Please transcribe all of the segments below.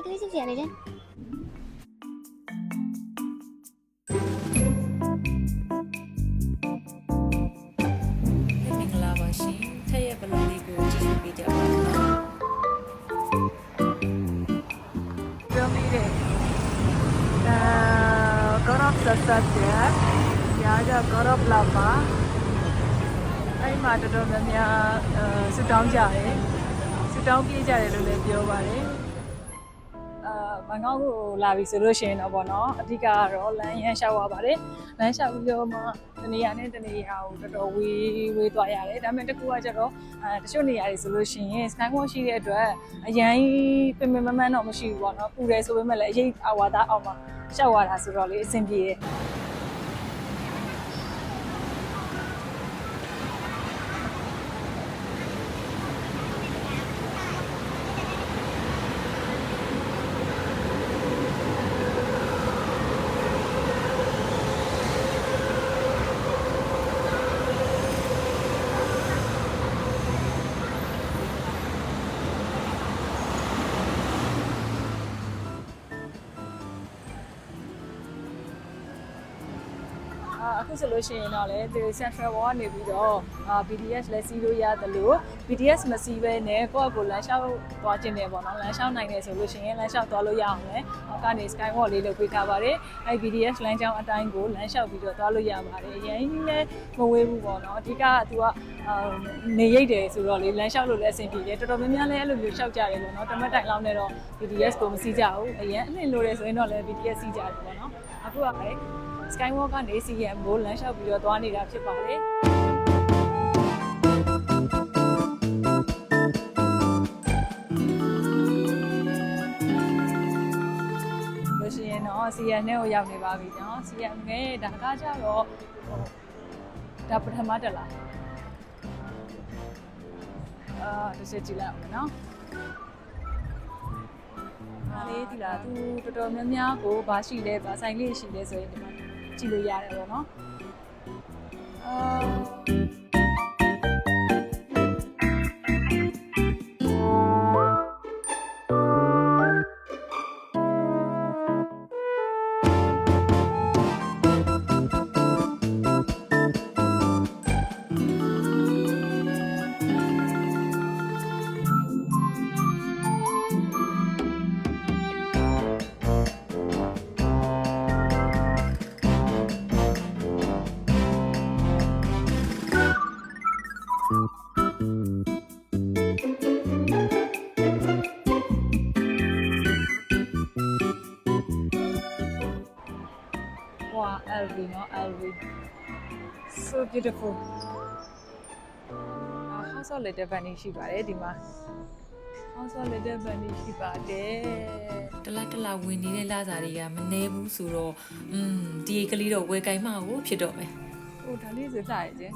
လေးကလေးစစ်စရာလေးတဲ့မင်္ဂလာပါရှင်ထက်ရဲ့ဘလော့လေးကိုကြည့်ရှုပေးကြပါဦးနော်ပြောမိတယ်ကောရပ်ဆက်ဆက်ရာကြကောရပ်လာပါအဲ့မှာတော်တော်များများဆူတောင်းကြတယ်ဆူတောင်းပြေးကြတယ်လို့လည်းပြောပါတယ်ဘန်ကောက်ကိုလာပြီဆိုလို့ရှိရင်တော့ဗောနော်အဓိကကတော့လမ်းရမ်းလျှောက်ရပါတယ်လမ်းလျှောက်ပြီးတော့မှတနေရာနဲ့တနေရာကိုတော်တော်ဝေးသွားရတယ်ဒါပေမဲ့တကူကကျတော့တချို့နေရာတွေဆိုလို့ရှိရင် sky walk ရှိတဲ့အတွက်အရန်ပင်ပင်မမန်းတော့မရှိဘူးဗောနော်ပူတယ်ဆိုပေမဲ့လည်းအရေးအဝါသားအောင်မှာလျှောက်ရတာဆိုတော့လေအဆင်ပြေတယ်အခုဆိုလို့ရှိရင်တော့လေဒီ Central Wall ကနေပြီးတော့BTS လည်းစီးလို့ရတယ်လို့ BTS မစီးပဲနဲ့ကိုယ့်အကိုလမ်းလျှောက်သွားခြင်းတယ်ပေါ့နော်လမ်းလျှောက်နိုင်တယ်ဆိုလို့ရှိရင်လမ်းလျှောက်သွားလို့ရအောင်လေကနေ Sky Walk လေးလုပ်ပေးထားပါတယ်အဲ BTS လမ်းကြောင်းအတိုင်းကိုလမ်းလျှောက်ပြီးတော့သွားလို့ရပါတယ်အရင်လည်းမဝေးဘူးပေါ့နော်အဓိကသူကနေရိတ်တယ်ဆိုတော့လေလမ်းလျှောက်လို့လည်းအဆင်ပြေတယ်တော်တော်များများလည်းအဲ့လိုမျိုးလျှောက်ကြတယ်ပေါ့နော်တမတ်တိုင်လောက်နဲ့တော့ BTS ကိုမစီးကြဘူးအရင်အနှင်လို့တယ်ဆိုရင်တော့လည်း BTS စီးကြတယ်ပေါ့နော်အခုကလေSkywalk ကနေ CM ကိုလမ်းလျှောက်ပြီးတော့သွားနေတာဖြစ်ပါတယ်။လို့ရှိရင်တော့ CM နဲ့ကိုရောက်နေပါပြီနော်။ CM နဲ့ဒါကကြတော့ဒါပထမတက်လာ။တစ်ချက်ကြည့်လိုက်အောင်နော်။ဒါလေးဒီလားသူတော်တော်များများကိုဘာရှိလဲဘာဆိုင်လေးရှိလဲဆိုရင်ဒီမှာကြည့်လို့ရတယ်ပေါ့နော်LV နော် LV so beautiful house of little bunny ရှိပါတယ်ဒီမှာ house of little bunny ရှိပါတယ်တလားဝင်နေတဲ့လစာတွေကမနှဲဘူးဆိုတော့ဒီကလေးတော့ဝယ်ကင်မကိုဖြစ်တော့မယ်ဟိုဒါလေးစစရဲ့ကျဒီ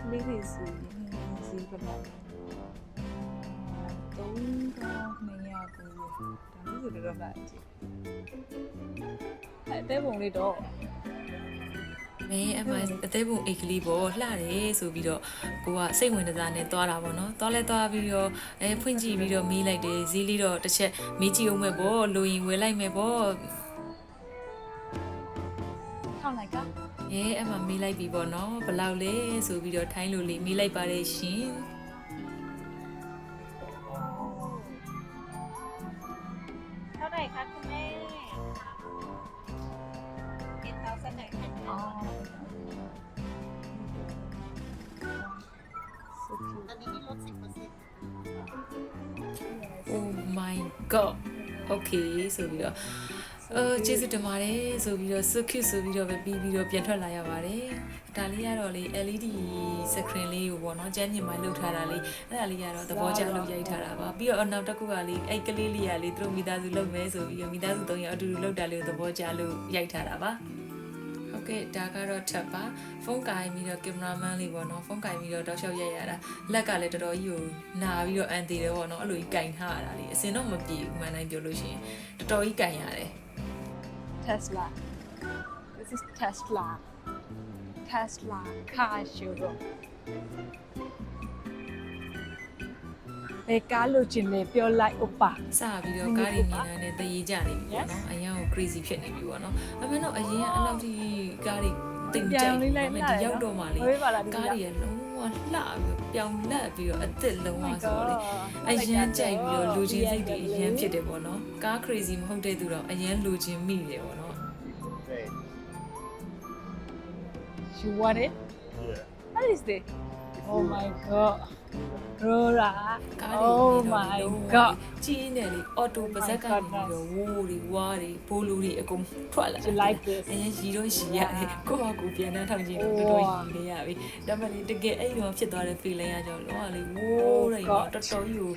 ကလေးတွေစီပလာဒါမျိုးဆိုတော့လာကြည့်အဲတဲပုံလေးတော့မင်းအမအသေးပုံအိတ်ကလေးပေါ့လှတယ်ဆိုပြီးတော့ကိုကစိတ်ဝင်စားနဲ့သွားတာပေါ့နော်သွားလဲသွားပြီးတော့ဖွင့်ကြည့်ပြီးတော့မေးလိုက်တယ်ဈေးလေးတော့တစ်ချက်မေးကြည့်အောင်မယ်ပေါ့လိုရင်ဝယ်လိုက်မယ်ပေါ့ထောက်လိုက်ကအမမေးလိုက်ပြီပေါ့နော်ဘယ်လောက်လဲဆိုပြီးတော့ထိုင်းလိုလေးမေးလိုက်ပါတယ်ရှင်Oh my god okay ဆိုပြီးတော့ကျေးဇူးတင်ပါတယ်ဆိုပြီးတော့ so cute ဆိုပြီးတော့ပဲပြီးပြီးတော့ပြန်ထွက်လာရပါတယ်ဒါလေးကတော့လေ LED screen လေးကိုပေါ့နော်ကျန်းမြင့်မှလုပ်ထားတာလေးအဲ့ဒါလေးကတော့သဘောကျလို့ရိုက်ထားတာပါပြီးတော့နောက်တစ်ခုကလေအဲ့ကလေးလေးကလေသူတို့မိသားစုလုပ်မယ်ဆိုပြီးတော့မိသားစု3ယောက်အတူတူလုပ်တာလေးကိုသဘောကျလို့ရိုက်ထားတာပါဟုတ်ကဲ့ဒါကတော့ထပ်ပါဖုန်းကင်ပြီးတော့ကင်မရာမန်လေးပေါ့နော်ဖုန်းကင်ပြီးတော့တောက်လျှောက်ရိုက်ရတာလက်ကလည်းတော်တော်ကြီးကိုနာပြီးတော့အန်သေးတယ်ပေါ့နော်အဲ့လိုကြီးကင်ထားရတာလေအစင်တော့မပြေဘူးမှန်တိုင်းပြောလို့ရှိရင်တော်တော်ကြီးကင်ရတယ် Tesla this is Tesla car showroom ဘယ်ကားလို့ချင်းလဲပြောလိုက်ဥပ္ပါ စပြီးတော့ကားတွေမြင်တာနဲ့တရေကြနေပြီပေါ့နော်အရင်က crazy ဖြစ်နေပြီပေါ့နော်အမှန်တော့အရင်ကအဲ့လောက်ထိကားတွေတိတ်ကြိုက်တယ်ဒီရောက်တော့မှလေကားတွေလုံးဝလှပြီးပြောင်းလက်ပြီးတော့အစ်စ်လုံးဝဆိုတော့လေအရင်ကြိုက်ပြီးတော့လူချင်းစိတ်တွေအရင်ဖြစ်တယ်ပေါ့နော်ကား crazy မဟုတ်တဲ့သူတော့အရင်လူချင်းမိတယ်ပေါ့နော် You want it? Yeah. What is this? Oh my god. Rora. ကားတွေ Oh နေ my တော့ god. ကြီးနေလေအော်တိုပါဇက်ကနေပြီးတော့ဝိုးတွေဝါးတွေဘိုးလူတွေအကုန်ထွက်လာ You like this? အရင်ရီတော့ရီရတယ်ကိုယ့်ဘာကိုပြန်နှမ်းထောင်ကြည့်တော့တော်တော်ရီနေရပြီဒါပေမဲ့တကယ်အဲ့လိုဖြစ်သွားတဲ့ feeling ကကြောင့်လောကလေဝိုးတွေမှာတော်တော်ကြီးကို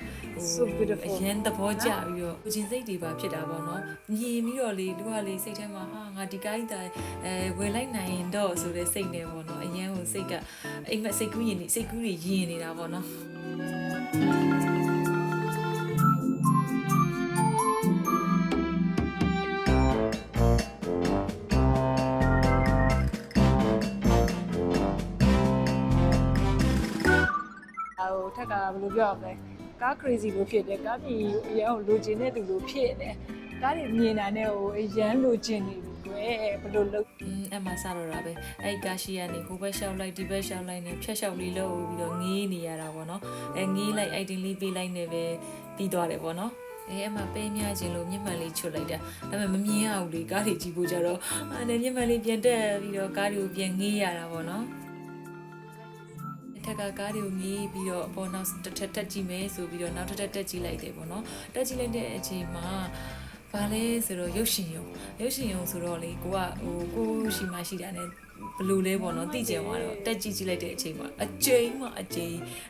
So beautiful. အရင်သဘောကျပြီးတော့ကိုချင်းစိတ်တွေပါဖြစ်တာပေါ့နော်မြင်ပြီးတော့လေသူကလေစိတ်ထဲမှာဟာငါဒီကိုင်းတာဝယ်လိုက်နိုင်ရင်တော့ဆိုတဲ့စိတ်နဲ့ပေါ့နော်အရင်ကိုစိတ်ကအိမ်မက်စိတ်ကူးရင်စိတ်ကူးတွေယဉ်နေတာပေါ့နော်ဟိုထက်ကဘယ်လိုပြောရမလဲကား crazy လို့ဖြစ်တယ်ကားပြည်အရန်ကိုလိုချင်တဲ့သူလို့ဖြစ်တယ်ကားတွေမြင်တာနဲ့ဟိုအရန်လိုချင်နေပြီကွယ်ဘယ်လိုလုပ် အဲ့မှာစတော့တာပဲအဲ့ကာရှိကနေဟိုဘက်ရှောက်လိုက်ဒီဘက်ရှောက်လိုက်နဲ့ဖြတ်ရှောက်လေးလို့ပြီးတော့ငေးနေရတာပေါ့နော်ငေးလိုက် item လေးပေးလိုက်နေပဲပြီးသွားတယ်ပေါ့နော်အဲ့မှာပေးများခြင်းလို့မျက်မှန်လေးချွတ်လိုက်တာဒါပေမဲ့မမြင်ရဘူးလေကားတွေကြည့်ဖို့ကြတော့အဲ့မျက်မှန်လေးပြန်တက်ပြီးတော့ကားတွေကိုပြန်ငေးရတာပေါ့နော်ထက်ကကားတွေကိုငေးပြီးတော့ပေါ်နောက်တစ်ထက်တက်ကြည့်မယ်ဆိုပြီးတော့နောက်တစ်ထက်တက်ကြည့်လိုက်တယ်ပေါ့နော်တက်ကြည့်လိုက်တဲ့အချိန်မှာဘာလဲဆိုတော့ရုပ်ရှင်ရုံဆိုတော့လေကိုရှိမှရှိတာ ਨੇ ဘလူးလေးပေါ့နော်တိကျသွားတော့တက်ကြည့်ကြည့်လိုက်တဲ့အချိန်မှာအကျိန်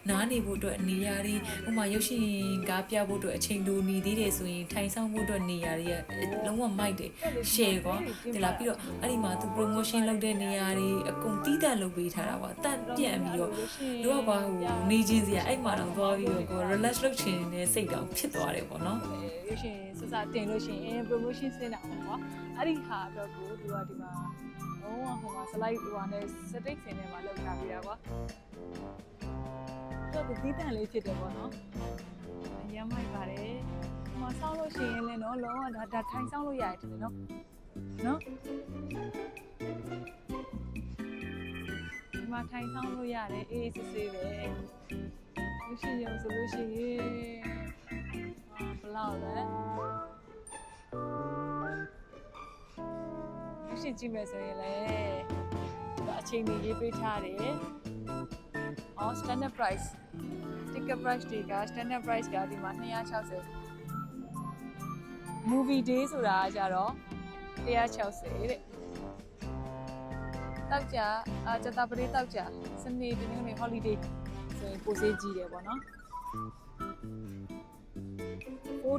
နားနေဖို့အတွက်နေရာတွေဟိုမှာရုပ်ရှင်ကားပြဖို့အတွက်အချိန်လိုနေသေးတယ်ဆိုရင်ထိုင်ဆောင်ဖို့အတွက်နေရာတွေကလုံးဝမိုက်တယ် share ကွာဒီလားပြီးတော့အဲ့ဒီမှာသူ promotion လုပ်တဲ့နေရာတွေအကုန်တီးတန့်လုပ်ပေးထားတာကွာတန့်ပြန့်ပြီးတော့တို့ကဘာဟိုနေချင်းစီအဲ့မှာတော့သွားပြီးတော့ကို relax လုပ်ချင်တဲ့စိတ်တောင်ဖြစ်သွားတယ်ပေါ့နော် ရုပ်ရှင်စစတင်လို့ရှိရင် promotion ဆင်းတာပေါ့ကွာအဲ့ဒီဟာအတွက်ကိုသူကဒီမှာလုံးဝဟိုမှာ slide ဟိုဟာနဲ့ stick ဆင်းထဲမှာလောက်ထားပြတာကွာသူကဒီတန်လေးဖြစ်တယ်ပေါ့နော်အရင်မိုက်ပါတယ်ဟိုမှာဆောင်းလို့ရှိရင်လည်းနော်လုံးဝဒါထိုင်ဆောင်းလို့ရတယ်တယ်နော်ဒီမှာထိုင်ဆောင်းလို့ရတယ်အေးစစ်စစ်ပဲရုပ်ရှင်ရုံဆိုလို့ရှိရင်ဘလောက်လဲရုပ်ရှင်ကြည့်မယ်ဆိုရင်လည်းအချိန်ကြီးရေးပေးထားတယ်။ standard price ticket price တွေက standard price ကဒီမှာ260 movie day ဆိုတာကကြတော့160တဲ့။တောက်ကြကျတာပရိတောက်ကြစနေတနင်္ဂနွေ holiday ဆိုရင်ပိုစေးကြီးတယ်ပေါ့နော်။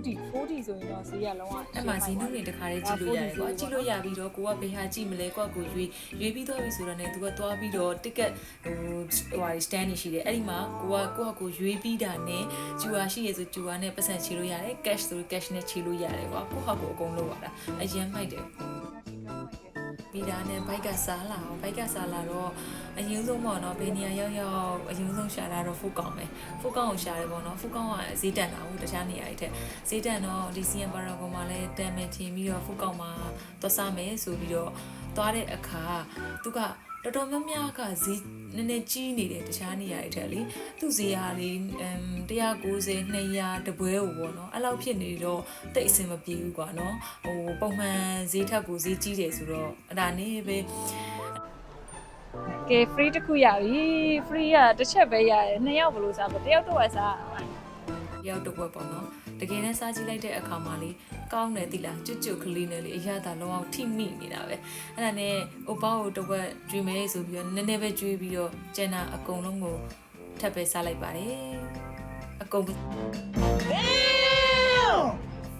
40ဆိုရင်တော့ဈေးရလုံးဝ အဲ့မှာဈေးနှုန်းတွေတခါလေးကြည့်လို့ရတယ်ကွာကြည့်လို့ရပြီးတော့ကိုကဘယ်ဟာကြည့်မလဲကိုကကိုရွေးပြီးသွားပြီဆိုတော့ねသူကသွားပြီးတော့ ticket ဟို stand နေရှိတယ်အဲ့ဒီမှာကိုရွေးပြီးတာနဲ့ကျူဟာရှိရဆိုကျူဟာနဲ့ပတ်စံချေလို့ရတယ် cash ဆို cash နဲ့ချေလို့ရတယ်ကွာကိုဟာကိုအကုန်လုပ်ရတာအရင်မိုက်တယ်ပြီးတာနဲ့ဘိုက်ကစားလာအောင်ဘိုက်ကစားလာတော့အရင်ဆုံးပေါ့နော်ဘယ်နေရာရောက်အရင်ဆုံးရှာတာတော့ဖူကောင်ပဲဖူကောင်ကိုရှာတယ်ပေါ့နော်ဖူကောင်ကဈေးတန်တာဟုတ်တခြားနေရာတွေထက်ဈေးတန်တော့ဒီ CM Paragon မှာလည်းတန်မယ်ထင်ပြီးတော့ဖူကောင်မှာသွားစားမယ်ဆိုပြီးတော့သွားတဲ့အခါသူကတော်တော်များများကဈေးနည်းနည်းကြီးနေတယ်တခြားနေရာတွေထက်လေသူ့ဈေးကလေ190 200တပွဲကိုပေါ့နော်အဲ့လောက်ဖြစ်နေတော့တိတ်အဆင်မပြေဘူးကွာနော်ဟိုပုံမှန်ဈေးထက်ကိုဈေးကြီးတယ်ဆိုတော့အဲ့ဒါနေပဲကဲ free တစ်ခုရပြီ free ကတစ်ချက်ပဲရတယ်နှစ်ယောက်ဘယ်လိုစားမလဲတစ်ယောက်တော့စား ရောက်တော့ပေါ့နော်တကယ်တမ်းစားကြည့်လိုက်တဲ့အခါမှာလေကောင်းတယ်တိလားကျွတ်ကျွတ်ကလေးနဲ့လေအရသာလုံးအောင်ထိမိနေတာပဲအဲ့ဒါနဲ့အိုပါကိုတော့ကျွေးမယ်ဆိုပြီးတော့နည်းနည်းပဲကျွေးပြီးတော့ကျန်တာအကုန်လုံးကိုထပ်ပဲစားလိုက်ပါတယ်အကုန်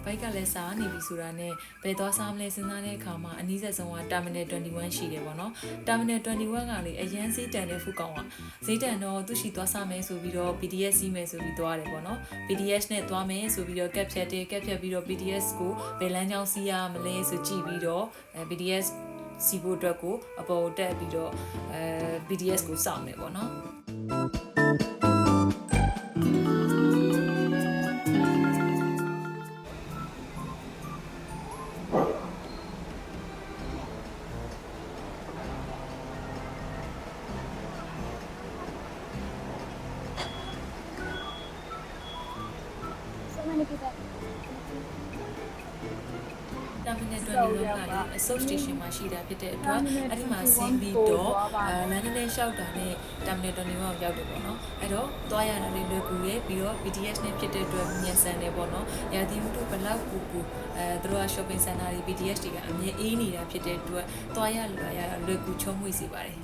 ဘိုက်ကလည်းစားနေပြီဆိုတာနဲ့ဘယ်သွားစားမလဲစဉ်းစားတဲ့အခါမှာအနည်းဆက်ဆုံးက Terminal 21ရှိတယ်ပေါ့နော် Terminal 21ကလေအရန်ဈေးတန်တဲ့ဖူကောင်ကဈေးတန်တော့သူရှိသွားစားမယ်ဆိုပြီးတော့ BTS စီးမယ်ဆိုပြီးသွားတယ်ပေါ့နော် BTS နဲ့သွားမယ်ဆိုပြီးတော့ cap ဖြတ်ပြီးတော့ BTS ကိုဘယ်လမ်းကြောင်းစီးရမလဲဆိုကြည့်ပြီးတော့ BTS စီးဖို့အတွက်ကိုအပေါ်တက်ပြီးတော့BTS ကိုစောင့်နေပေါ့နော် terminal 21ကလေ Assault Station မှာရှိတာဖြစ်တဲ့အတွက်အဲ့ဒီမှာဆင်းပြီးတော့လမ်းနဲ့လျှောက်တာနဲ့ terminal 21ကိုရောက်တယ်ပေါ့နော်အဲ့တော့သွားရတာလေးလွယ်ကူရဲ့ပြီးတော့ BTS နဲ့ဖြစ်တဲ့အတွက်မြန်ဆန်တယ်ပေါ့နော်ရာသီဥတုဘလောက်ကူသူတို့က shopping center တွေ BTS တွေကအမြဲအေးနေတာဖြစ်တဲ့အတွက်သွားရလွယ်ရတာလွယ်ကူချုံးမွေ့စေပါတယ်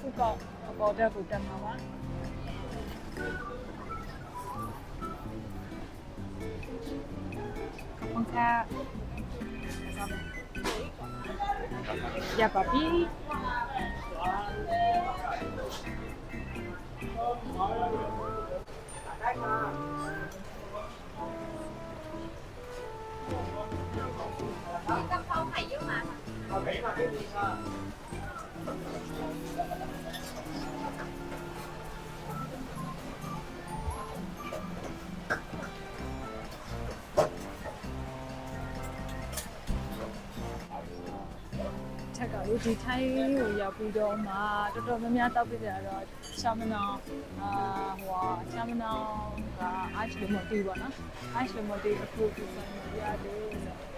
ခုကတော့အပေါ်တက်ကိုတက်မှာပါခပ်ခါရပါပြီဒီထိုင်းကိုရောက်ပြီးတော့မှတော်တော်များများတောက်ပြကြတော့ချမနောင်ချမနောင်က ice lemon tea ပေါ့နော် ice lemon tea အခုဒီဆိုင်မှာရတယ်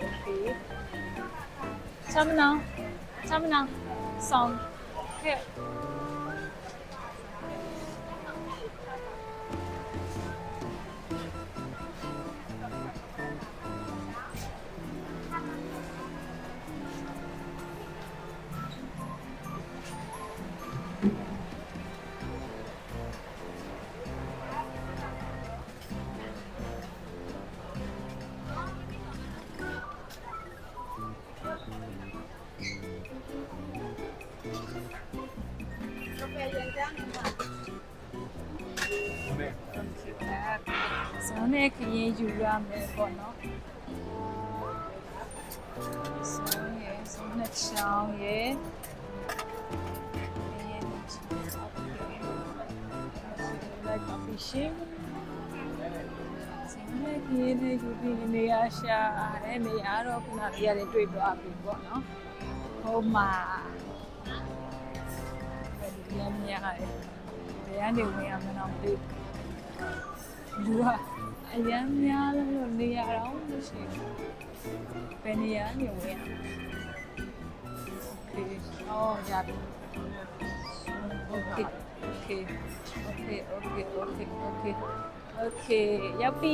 okay ချမနောင်ဆောင်ခဲ့ ဆောင်းနဲ့ခရင်ယူရမယ်ပေါ့နော်ဆောင်းနဲ့ချောင်းရယ်like coffee shake ဆောင်းနဲ့ခရင်နဲ့ယူပြီးနေရရှာတဲ့နေရာတော့ခုနကရတယ်တွေ့သွားပြီပေါ့နော်ဟုတ်မှာဒီရမြရတယ်ဘယ်ကနေဝင်ရမလဲမသိလူကအရန်များလို့နေရတော့မရှိဘူးဘယ်နေရာနေဝင်ရโอเคအော်ရပြီ okay ရောက်ပြီ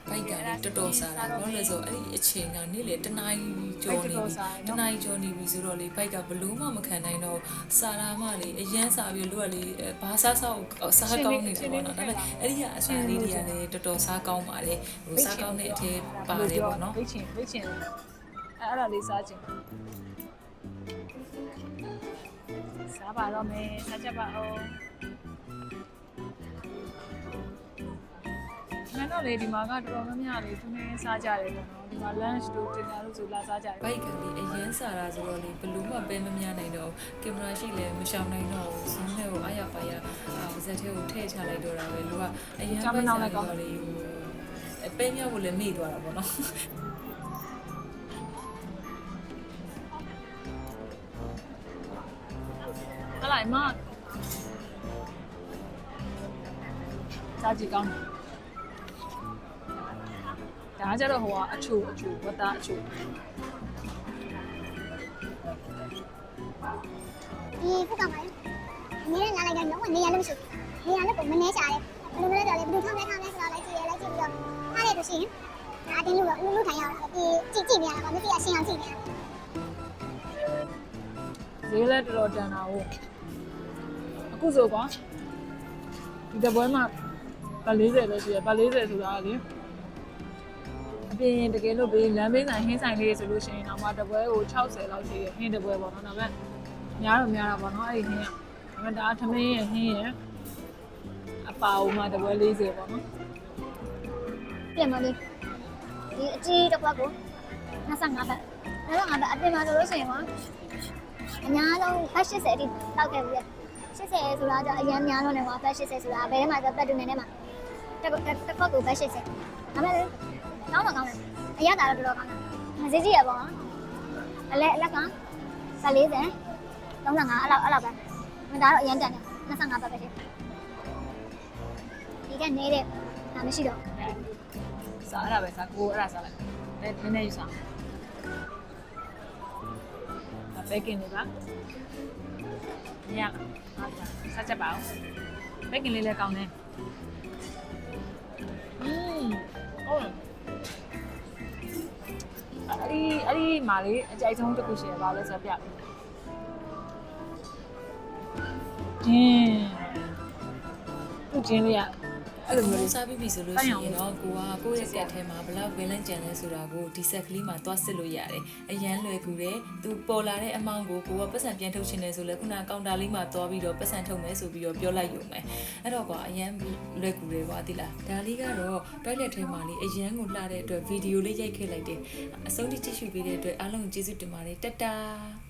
ဘိုက်ကလည်းတော်တော်စားတာဘာလို့လဲဆိုအဲ့ဒီအချိန်ကနေ့လေတနားကြီးကျော်နေပြီဆိုတော့လေဘိုက်ကဘလို့မှမခံနိုင်တော့စားတာမှလေအရန်စားပြီးလို့ကလေဘာစားကောင်းနေတယ်ပေါ့နော်ဒါပေမဲ့အဲ့ဒီကအစားလေးတွေကလည်းတော်တော်စားကောင်းပါတယ်ဟိုစားကောင်းတဲ့အထက်ပါတယ်ပေါ့နော်ဝိတ်ချင်အဲ့ဒါလေးစားချင်စားပါတော့မယ်စားချက်ပါအောင်မင်းတို့လေဒီမှာကတော်တော်များများလေးသူနေစားကြတယ်ပေါ့နော်ဒီမှာ lunch တို့ dinner တို့ဆိုလာစားကြတယ်ဘိုက်ကလေအရင်စားတာဆိုတော့လေဘလူးမပဲမများနိုင်တော့ကင်မရာရှိလဲမရှောင်နိုင်တော့ဇင်းထဲကိုအားရပါရပါဇက်ထဲကိုထည့်ချလိုက်တော့တာပဲလူကအရင်ပဲစားတော့လေအပဲမြောက်ကိုလည်းမေ့သွားတာပေါ့နော်ဟလာမစားကြည့်ကောင်းဒါကြတော့ဟိုကအချိုဝတ်သားအချိုဒီခုကမှနေရလာလိုက်ကြတော့နေရလို့မရှိနေရလည်းပုံမနေရှာတယ်ဘယ်လိုလဲတော့လေဘယ်လိုထောင်းလဲဆိုတော့လိုက်ကြည့်ပြီးတော့ထားရလို့ရှိရင် အတင်းလူထိုင်ရအောင်ဒီကြည့်နေရတာမသိအရှင်းအောင်ကြည့်နေ ဈေးလည်းတော်တော်တန်တာဟုတ်အခုဆိုကွာဒီတပွဲမှာပါ40ပဲရှိတယ်ပါ40ဆိုတာလေအပြင်တကယ်လို့ဘေးလမ်းဘေးဆိုင်ဟင်းဆိုင်လေးဆိုလို့ရှိရင်တော့မှတပွဲကို60လောက်ရှိရဟင်းတပွဲပေါ့နော်ဒါပေမဲ့များတော့များတာပေါ့နော်အဲ့ဒီဟင်းကဒါပေမဲ့ဒါထမင်းရဲ့ဟင်းရဲ့အပါဦးမှာတပွဲ40ပေါ့နော် ပြင်မလေးဒီအကြီးတစ်ခွက်ကို25ဘတ်25ဘတ်အပြင်မှာဆိုလို့ရှိရင်ကအများဆုံးဘတ်80အထိတောက်ခဲ့ပြီ80ဆိုတာကြအရင်များတော့နေမှာဘတ်80ဆိုတာဘယ်ထဲမှာပတ်တူနေထဲမှာတစ်ခွက်ကိုဘတ်80ဒါပေမဲ့ကောင်းတော့ကောင်းတယ်အရသာတော့တော်တော်ကောင်းတယ်ဈေးကြီးရပါတော့အလက်က40 35အဲ့လောက်ပဲဒါတော့အရင်တန်တယ်25ဘတ်ပဲရှိဒီကနေတဲ့ဒါမရှိတော့ စားအဲ့ဒါပဲစားကိုအဲ့ဒါစားလိုက်နည်းနည်းယူစားပဲကင်လေးပါညဟုတ်ပါစားချက်ပါဦးပဲကင်လေးလည်းကောင်းတယ်ဟုတ်အဲ့ဒီမာလေးအကြိုက်ဆုံးတစ်ခုရှိရပါလဲဆိုပြဂျင်းလေးကအဲ့လိုမျိုးလေး စားပြီးပြီဆိုလို့ရှိရင်တော့ကိုကကိုယ့်ရဲ့ကတ်ထဲမှာဘလောက်ဝေးလန့်ကြံလဲဆိုတာကိုဒီဆက်ကလေးမှာသွားစစ်လို့ရတယ်အရန်လွယ်ကူတယ်သူပေါ်လာတဲ့အမောင့်ကိုကိုကပတ်စံပြန်ထုတ်ချင်တယ်ဆိုလဲခုနကောင်တာလေးမှာသွားပြီးတော့ပတ်စံထုတ်မယ်ဆိုပြီးတော့ပြောလိုက်ရုံပဲအဲ့တော့ကွာအရန်လွယ်ကူတယ်ကွာတိလားဒါလေးကတော့ toilet ထဲမှာလေးအရန်ကိုလှတဲ့အတွက်ဗီဒီယိုလေးရိုက်ခဲ့လိုက်တယ်အဆုံးထိကြည့်ရှုပေးတဲ့အတွက်အားလုံးကျေးဇူးတင်ပါတယ်တတာ